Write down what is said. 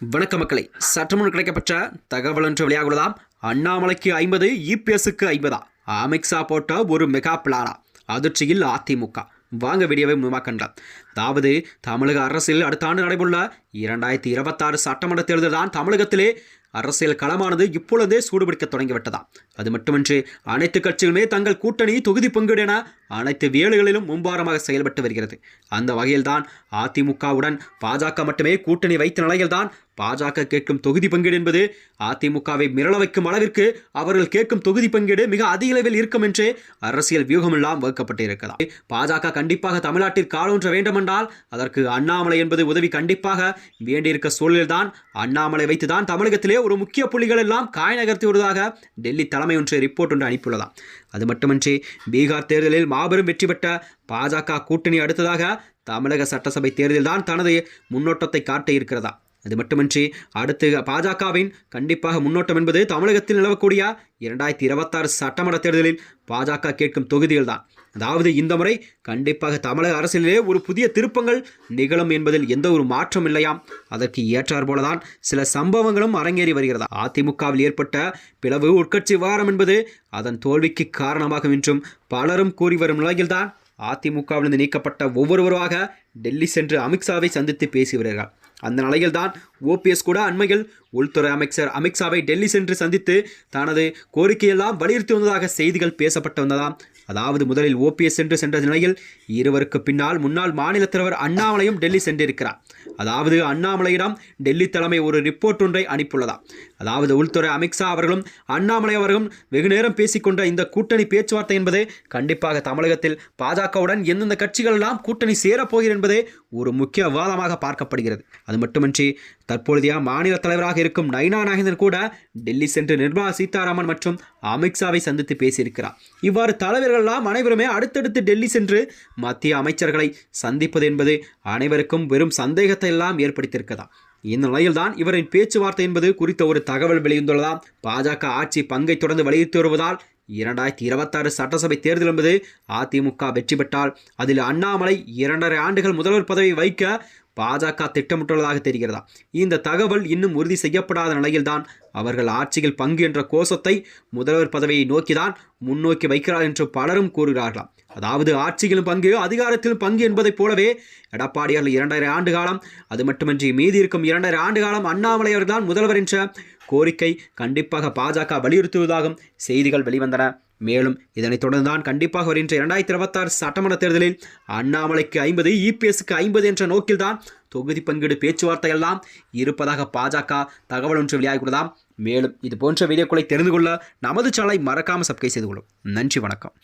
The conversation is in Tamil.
வணக்க மக்களை, சற்றுமுன் கிடைக்கப்பட்ட தகவல் ஒன்று வெளியாகுள்ளதாம். அண்ணாமலைக்கு 50, இபிஎஸ்க்கு 50. அமித்ஷா போட்ட ஒரு மெகா பிளானா? அதிர்ச்சியில் அதிமுக. வாங்க வீடியோவை முழுமாக்கலாம். அதாவது தமிழக அரசியல் அடுத்த ஆண்டு நடைபெறுள்ள 2026 சட்டமன்ற தேர்தல் தான் தமிழகத்திலே அரசியல் களமானது இப்பொழுதே சூடுபிடிக்க தொடங்கிவிட்டதாம். அது மட்டுமின்றி அனைத்து கட்சிகளுமே தங்கள் கூட்டணி தொகுதி பங்கீடு என அனைத்து வேலைகளிலும் மும்பாரமாக செயல்பட்டு வருகிறது. அந்த வகையில்தான் அதிமுகவுடன் பாஜக மட்டுமே கூட்டணி வைத்த நிலையில்தான் பாஜக கேட்கும் தொகுதி பங்கீடு என்பது அதிமுகவை மிரள வைக்கும் அளவிற்கு அவர்கள் கேட்கும் தொகுதி பங்கீடு மிக அதிக அளவில் இருக்கும் என்று அரசியல் வியூகமெல்லாம் வகுக்கப்பட்டு இருக்கலாம். பாஜக கண்டிப்பாக தமிழ்நாட்டில் காலூன்ற வேண்டுமென்றால் அதற்கு அண்ணாமலை என்பது உதவி கண்டிப்பாக வேண்டியிருக்க சூழலில்தான் அண்ணாமலை வைத்துதான் தமிழகத்திலே ஒரு முக்கிய புள்ளிகள் எல்லாம் காய் நகர்த்தி வருவதாக டெல்லி தலைமை ஒன்று ரிப்போர்ட் ஒன்று அனுப்பியுள்ளதாம். அது மட்டுமின்றி பீகார் தேர்தலில் மாபெரும் வெற்றி பெற்ற பாஜக கூட்டணி அடுத்ததாக தமிழக சட்டசபை தேர்தலில் தான் தனது முன்னோட்டத்தை காட்ட இருக்கிறதா. அது மட்டுமின்றி அடுத்து பாஜகவின் கண்டிப்பாக முன்னோட்டம் என்பது தமிழகத்தில் நிலவக்கூடிய 2026 சட்டமன்ற தேர்தலில் பாஜக கேட்கும் தொகுதிகள் தான். அதாவது இந்த முறை கண்டிப்பாக தமிழக அரசியலிலே ஒரு புதிய திருப்பங்கள் நிகழும் என்பதில் எந்த ஒரு மாற்றம் இல்லையாம். அதற்கு ஏற்றார் போலதான் சில சம்பவங்களும் அரங்கேறி வருகிறதா. அதிமுகவில் ஏற்பட்ட பிளவு உட்கட்சி விவகாரம் என்பது அதன் தோல்விக்கு காரணமாகும் என்றும் பலரும் கூறி வரும் நிலையில்தான் அதிமுகவிலிருந்து நீக்கப்பட்ட ஒவ்வொருவராக டெல்லி சென்று அமித்ஷாவை சந்தித்து பேசி வருகிறார். அந்த நிலையில்தான் ஓபிஎஸ் கூட அண்மையில் உள்துறை அமைச்சர் அமித்ஷாவை டெல்லி சென்று சந்தித்து தனது கோரிக்கையெல்லாம் வலியுறுத்தி வந்ததாக செய்திகள் பேசப்பட்டு வந்ததாம். அதாவது முதலில் ஓபிஎஸ் சென்ற நிலையில் இருவருக்கு பின்னால் முன்னாள் மாநில தலைவர் அண்ணாமலையும் டெல்லி சென்றிருக்கிறார். அதாவது அண்ணாமலையிடம் டெல்லி தலைமை ஒரு ரிப்போர்ட் ஒன்றை அனுப்பியுள்ளதா. அதாவது உள்துறை அமித்ஷா அவர்களும் அண்ணாமலை அவர்களும் வெகு நேரம் பேசிக்கொண்ட இந்த கூட்டணி பேச்சுவார்த்தை என்பது கண்டிப்பாக தமிழகத்தில் பாஜகவுடன் எந்தெந்த கட்சிகள் எல்லாம் கூட்டணி சேரப்போகிறது என்பதே ஒரு முக்கிய விவாதமாக பார்க்கப்படுகிறது. அது மட்டுமின்றி தற்பொழுதைய மாநில தலைவராக இருக்கும் நயினா நாகேந்திரன் கூட டெல்லி சென்று நிர்மலா சீதாராமன் மற்றும் அமித்ஷாவை சந்தித்து பேசியிருக்கிறார். இவ்வாறு தலைவர்களெல்லாம் அனைவருமே அடுத்தடுத்து டெல்லி சென்று மத்திய அமைச்சர்களை சந்திப்பது என்பது அனைவருக்கும் வெறும் சந்தேகத்தை எல்லாம் ஏற்படுத்தியிருக்கிறதா. இந்த நிலையில்தான் இவரின் பேச்சுவார்த்தை என்பது குறித்த ஒரு தகவல் வெளிவந்துள்ளதாம். பாஜக ஆட்சி பங்கை தொடர்ந்து வலியுறுத்தி வருவதால் 2026 சட்டசபை தேர்தல் என்பது அதிமுக வெற்றி பெற்றால் அதில் அண்ணாமலை 2.5 ஆண்டுகள் முதல்வர் பதவி வைக்க பாஜக திட்டமிட்டுள்ளதாக தெரிகிறதா. இந்த தகவல் இன்னும் உறுதி செய்யப்படாத நிலையில்தான் அவர்கள் ஆட்சியில் பங்கு என்ற கோஷத்தை முதல்வர் பதவியை நோக்கிதான் முன்னோக்கி வைக்கிறார் என்று பலரும் கூறுகிறார்களாம். அதாவது ஆட்சியிலும் பங்கு அதிகாரத்திலும் பங்கு என்பதைப் போலவே எடப்பாடியார் 2.5 ஆண்டு காலம், அது மட்டுமின்றி மீதி இருக்கும் 2.5 ஆண்டு காலம் அண்ணாமலை அவர்தான் முதல்வர் என்ற கோரிக்கை கண்டிப்பாக பாஜக வலியுறுத்துவதாகவும் செய்திகள் வெளிவந்தன. மேலும் இதனைத் தொடர்ந்துதான் கண்டிப்பாக வருகின்ற 2026 சட்டமன்ற தேர்தலில் அண்ணாமலைக்கு 50, இபிஎஸ்க்கு 50 என்ற நோக்கில்தான் தொகுதி பங்கீடு பேச்சுவார்த்தை எல்லாம் இருப்பதாக பாஜக தகவல் ஒன்று வெளியாகியுள்ளதாம். மேலும் இது போன்ற வீடியோக்களை தெரிந்து கொள்ள நமது சேனலை மறக்காமல் சப்ஸ்கிரைப் செய்து கொள்ளும். நன்றி, வணக்கம்.